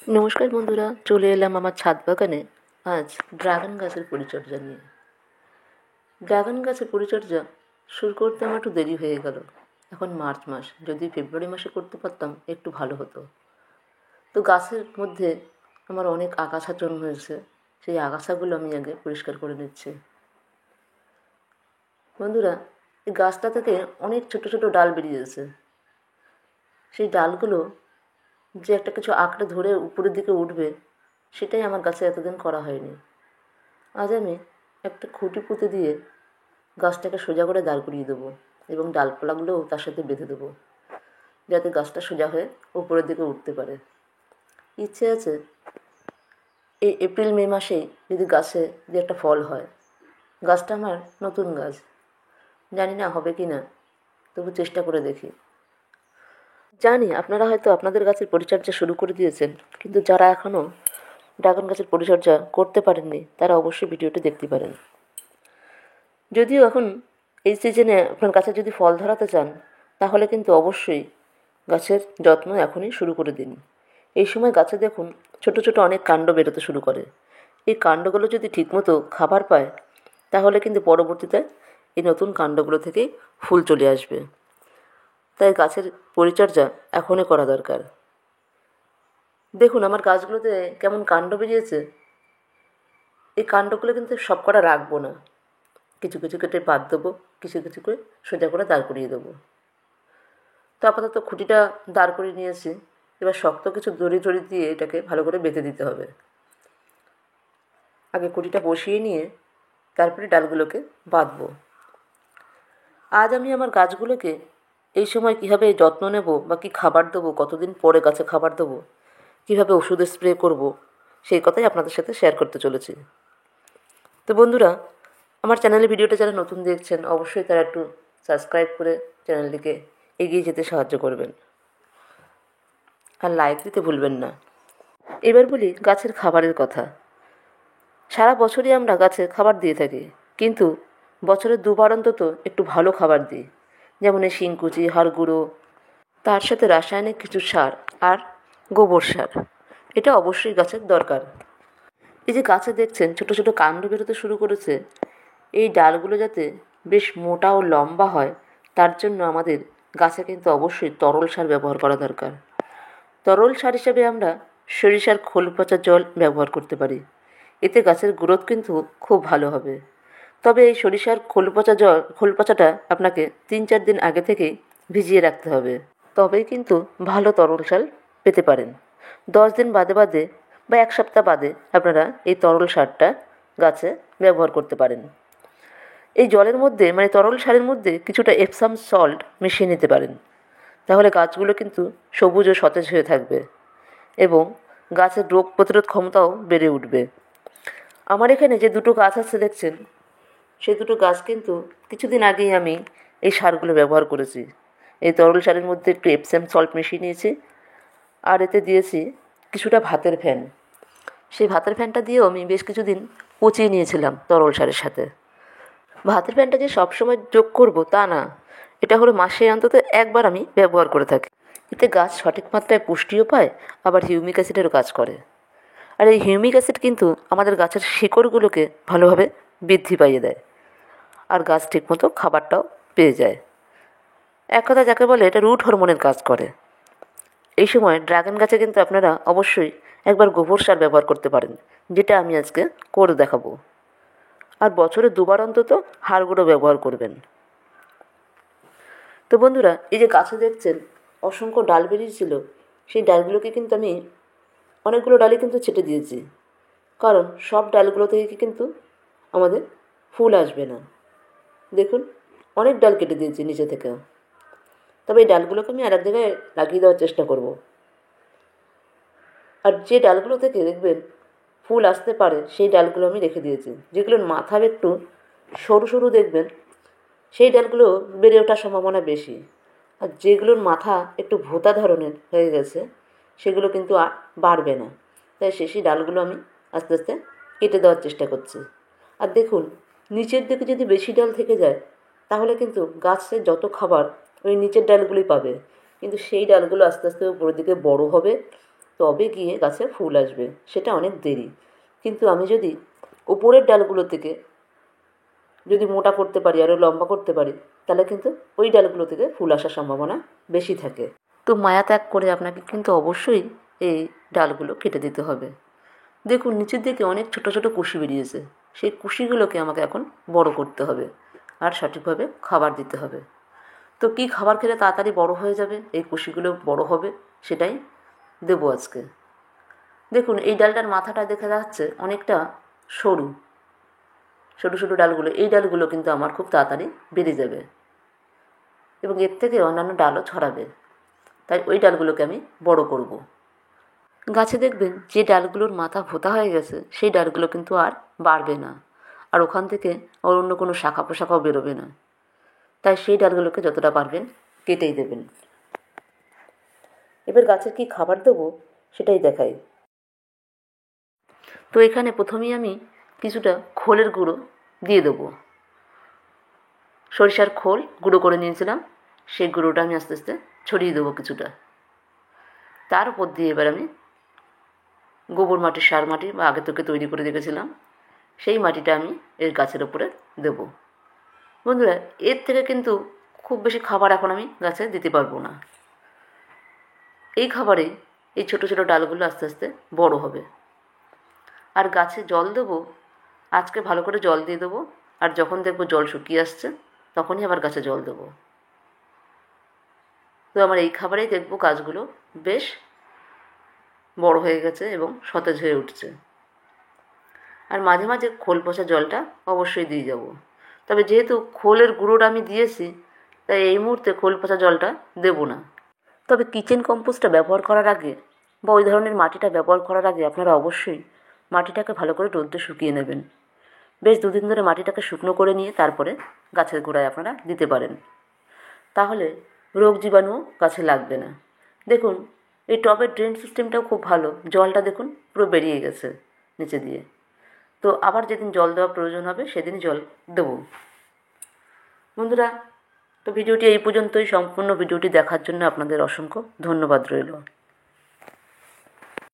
নমস্কার বন্ধুরা, চলে এলাম আমার ছাদ বাগানে আজ ড্রাগন গাছের পরিচর্যা নিয়ে। ড্রাগন গাছের পরিচর্যা শুরু করতে আমার একটু দেরি হয়ে গেল। এখন মার্চ মাস, যদি ফেব্রুয়ারি মাসে করতে পারতাম একটু ভালো হতো। তো গাছের মধ্যে আমার অনেক আগাছা জন্ম হয়েছে, সেই আগাছাগুলো আমি আগে পরিষ্কার করে নিচ্ছি। বন্ধুরা, এই গাছটা থেকে অনেক ছোট ছোট ডাল বেরিয়েছে। সেই ডালগুলো যে একটা কিছু আঁকড়ে ধরে উপরের দিকে উঠবে, সেটাই আমার গাছে এতদিন করা হয়নি। আজ আমি একটা খুঁটি পুঁতে দিয়ে গাছটাকে সোজা করে দাঁড় করিয়ে দেবো এবং ডালপালাগুলোও তার সাথে বেঁধে দেবো, যাতে গাছটা সোজা হয়ে উপরের দিকে উঠতে পারে। ইচ্ছে আছে এই এপ্রিল মে মাসেই যদি গাছে যে একটা ফল হয়। গাছটা আমার নতুন গাছ, জানি না হবে কি না, তবু চেষ্টা করে দেখি। জানি আপনারা হয়তো আপনাদের গাছের পরিচর্যা শুরু করে দিয়েছেন, কিন্তু যারা এখনও ড্রাগন গাছের পরিচর্যা করতে পারেননি তারা অবশ্যই ভিডিওটি দেখতে পারেন। যদিও এখন এই সিজনে আপনার গাছে যদি ফল ধরাতে চান, তাহলে কিন্তু অবশ্যই গাছের যত্ন এখনই শুরু করে দিন। এই সময় গাছে দেখুন ছোট ছোট অনেক কাণ্ড বেরোতে শুরু করে। এই কাণ্ডগুলো যদি ঠিকমতো খাবার পায়, তাহলে কিন্তু পরবর্তীতে এই নতুন কাণ্ডগুলো থেকেই ফুল চলে আসবে। তাই গাছের পরিচর্যা এখনই করা দরকার। দেখুন আমার গাছগুলোতে কেমন কাণ্ড বেরিয়েছে। এই কাণ্ডগুলো কিন্তু সব কটা রাখবো না, কিছু কিছু কেটে বাদ দেবো, কিছু কিছু করে সোজা করে দাঁড় করিয়ে দেবো। তো আপাতত খুঁটিটা দাঁড় করিয়ে নিয়েছি, এবার শক্ত কিছু দড়ি দিয়ে এটাকে ভালো করে বেঁধে দিতে হবে। আগে খুঁটিটা বসিয়ে নিয়ে তারপরে ডালগুলোকে বাঁধবো। আজ আমি আমার গাছগুলোকে এই সময় কীভাবে যত্ন নেব বা কী খাবার দেবো, কতদিন পরে গাছে খাবার দেবো, কীভাবে ওষুধের স্প্রে করব, সেই কথাই আপনাদের সাথে শেয়ার করতে চলেছি। তো বন্ধুরা, আমার চ্যানেলে ভিডিওটা যারা নতুন দেখছেন, অবশ্যই তারা একটু সাবস্ক্রাইব করে চ্যানেলটিকে এগিয়ে যেতে সাহায্য করবেন, আর লাইক দিতে ভুলবেন না। এবার বলি গাছের খাবারের কথা। সারা বছরই আমরা গাছে খাবার দিয়ে থাকি, কিন্তু বছরে দুবার অন্তত একটু ভালো খাবার দিই, যেমন এই শিংকুচি, হাড় গুঁড়ো, তার সাথে রাসায়নিক কিছু সার আর গোবর সার। এটা অবশ্যই গাছের দরকার। এই যে গাছে দেখছেন ছোটো ছোটো কাণ্ড বেরোতে শুরু করেছে, এই ডালগুলো যাতে বেশ মোটা ও লম্বা হয়, তার জন্য আমাদের গাছে কিন্তু অবশ্যই তরল সার ব্যবহার করা দরকার। তরল সার হিসেবে আমরা সরিষার খোল পচা জল ব্যবহার করতে পারি। এতে গাছের গ্রোথ কিন্তু খুব ভালো হবে। তবে এই সরিষার খোল পচাটা আপনাকে 3-4 দিন আগে থেকেই ভিজিয়ে রাখতে হবে, তবেই কিন্তু ভালো তরল সার পেতে পারেন। 10 দিন বাদে বাদে বা 1 সপ্তাহ বাদে আপনারা এই তরল সারটা গাছে ব্যবহার করতে পারেন। এই জলের মধ্যে তরল সারের মধ্যে কিছুটা এপসাম সল্ট মিশিয়ে নিতে পারেন, তাহলে গাছগুলো কিন্তু সবুজ ও সতেজ হয়ে থাকবে এবং গাছের রোগ প্রতিরোধ ক্ষমতাও বেড়ে উঠবে। আমার এখানে যে দুটো গাছ আছে দেখছেন, সেই দুটো গাছ কিন্তু কিছুদিন আগেই আমি এই সারগুলো ব্যবহার করেছি। এই তরল সারের মধ্যে একটু এপসাম সল্ট মিশিয়ে নিয়েছি, আর এতে দিয়েছি কিছুটা ভাতের ফ্যান। সেই ভাতের ফ্যানটা দিয়েও আমি বেশ কিছুদিন পচিয়ে নিয়েছিলাম তরল সারের সাথে। ভাতের ফ্যানটা যে সবসময় যোগ করব তা না, এটা হলো মাসে অন্তত একবার আমি ব্যবহার করে থাকি। এতে গাছ সঠিক মাত্রায় পুষ্টিও পায়, আবার হিউমিক অ্যাসিডেরও কাজ করে। আর এই হিউমিক অ্যাসিড কিন্তু আমাদের গাছের শিকড়গুলোকে ভালোভাবে বৃদ্ধি পাইয়ে দেয়, আর গাছ ঠিকমতো খাবারটাও পেয়ে যায়। এক কথা যাকে বলে এটা রুট হরমোনের কাজ করে। এই সময় ড্রাগন গাছে কিন্তু আপনারা অবশ্যই একবার গোবর সার ব্যবহার করতে পারেন, যেটা আমি আজকে করে দেখাবো। আর বছরে দুবার অন্তত হাড় গুঁড়ো ব্যবহার করবেন। তো বন্ধুরা, এই যে গাছে দেখছেন অসংখ্য ডাল বেরিয়েছিল, সেই ডালগুলোকে কিন্তু আমি অনেকগুলো ডালই কিন্তু ছেটে দিয়েছি, কারণ সব ডালগুলো থেকে কিন্তু আমাদের ফুল আসবে না। দেখুন অনেক ডাল কেটে দিয়েছি নিচে থেকেও, তবে এই ডালগুলোকে আমি আর এক জায়গায় লাগিয়ে দেওয়ার চেষ্টা করব। আর যে ডালগুলো থেকে দেখবেন ফুল আসতে পারে, সেই ডালগুলো আমি রেখে দিয়েছি। যেগুলোর মাথা একটু সরু সরু দেখবেন, সেই ডালগুলো বেড়ে ওঠার সম্ভাবনা বেশি। আর যেগুলোর মাথা একটু ভোঁতা ধরনের হয়ে গেছে, সেগুলো কিন্তু আর বাড়বে না। তাই সেই ডালগুলো আমি আস্তে আস্তে কেটে দেওয়ার চেষ্টা করছি। আর দেখুন নিচের দিকে যদি বেশি ডাল থেকে যায়, তাহলে কিন্তু গাছের যত খাবার ওই নিচের ডালগুলোই পাবে, কিন্তু সেই ডালগুলো আস্তে আস্তে উপরের দিকে বড় হবে তবে গিয়ে গাছে ফুল আসবে, সেটা অনেক দেরি। কিন্তু আমি যদি উপরের ডালগুলো থেকে যদি মোটা করতে পারি, আরও লম্বা করতে পারি, তাহলে কিন্তু ওই ডালগুলো থেকে ফুল আসার সম্ভাবনা বেশি থাকে। তো মায়া ত্যাগ করে আপনাকে কিন্তু অবশ্যই এই ডালগুলো কেটে দিতে হবে। দেখুন নিচের দিকে অনেক ছোটো ছোটো কুশি বেরিয়েছে, সেই কুশিগুলোকে আমাকে এখন বড় করতে হবে আর সঠিকভাবে খাবার দিতে হবে। তো কী খাবার খেলে তাড়াতাড়ি বড় হয়ে যাবে, এই কুশিগুলো বড় হবে, সেটাই দেবো আজকে। দেখুন এই ডালটার মাথাটা দেখা যাচ্ছে অনেকটা সরু, ছোটো ছোটো ডালগুলো, এই ডালগুলো কিন্তু আমার খুব তাড়াতাড়ি বেড়ে যাবে এবং এর থেকে অন্যান্য ডালও ছড়াবে। তাই ওই ডালগুলোকে আমি বড় করব। গাছে দেখবেন যে ডালগুলোর মাথা ভোঁতা হয়ে গেছে, সেই ডালগুলো কিন্তু আর বাড়বে না, আর ওখান থেকে অন্য কোনো শাখা প্রশাখাও বেরোবে না। তাই সেই ডালগুলোকে যতটা পারবেন কেটেই দেবেন। এবার গাছের কী খাবার দেবো সেটাই দেখাই। তো এখানে প্রথমেই আমি কিছুটা খোলের গুঁড়ো দিয়ে দেবো। সরিষার খোল গুঁড়ো করে নিয়েছিলাম, সেই গুঁড়োটা আমি আস্তে আস্তে ছড়িয়ে দেবো কিছুটা। তার উপর দিয়ে এবার আমি গোবর মাটির সার মাটি বা আগে থেকে তৈরি করে রেখেছিলাম, সেই মাটিটা আমি এর গাছের ওপরে দেবো। বন্ধুরা, এর থেকে কিন্তু খুব বেশি খাবার এখন আমি গাছে দিতে পারবো না। এই খাবারেই এই ছোটো ছোটো ডালগুলো আস্তে আস্তে বড় হবে। আর গাছে জল দেবো, আজকে ভালো করে জল দিয়ে দেবো, আর যখন দেখবো জল শুকিয়ে আসছে তখনই আবার গাছে জল দেবো। তো আমার এই খাবারেই দেখবো গাছগুলো বেশ বড় হয়ে গেছে এবং সতেজ হয়ে উঠছে। আর মাঝে মাঝে খোল পচা জলটা অবশ্যই দিয়ে যাব। তবে যেহেতু খোলের গুঁড়োটা আমি দিয়েছি, তাই এই মুহূর্তে খোল পচা জলটা দেবো না। তবে কিচেন কম্পোস্টটা ব্যবহার করার আগে বা ওই ধরনের মাটিটা ব্যবহার করার আগে আপনারা অবশ্যই মাটিটাকে ভালো করে রোদ্দে শুকিয়ে নেবেন। বেশ 2 দিন ধরে মাটিটাকে শুকনো করে নিয়ে তারপরে গাছের গোড়ায় আপনারা দিতে পারেন। তাহলে রোগ জীবাণুও গাছে লাগবে না। দেখুন এই টবের ড্রেন সিস্টেমটাও খুব ভালো, জলটা দেখুন পুরো বেরিয়ে গেছে নিচে দিয়ে। তো আবার যেদিন জল দেওয়া প্রয়োজন হবে সেদিনই জল দেবো। বন্ধুরা, তো ভিডিওটি এই পর্যন্তই। সম্পূর্ণ ভিডিওটি দেখার জন্য আপনাদের অসংখ্য ধন্যবাদ রইল।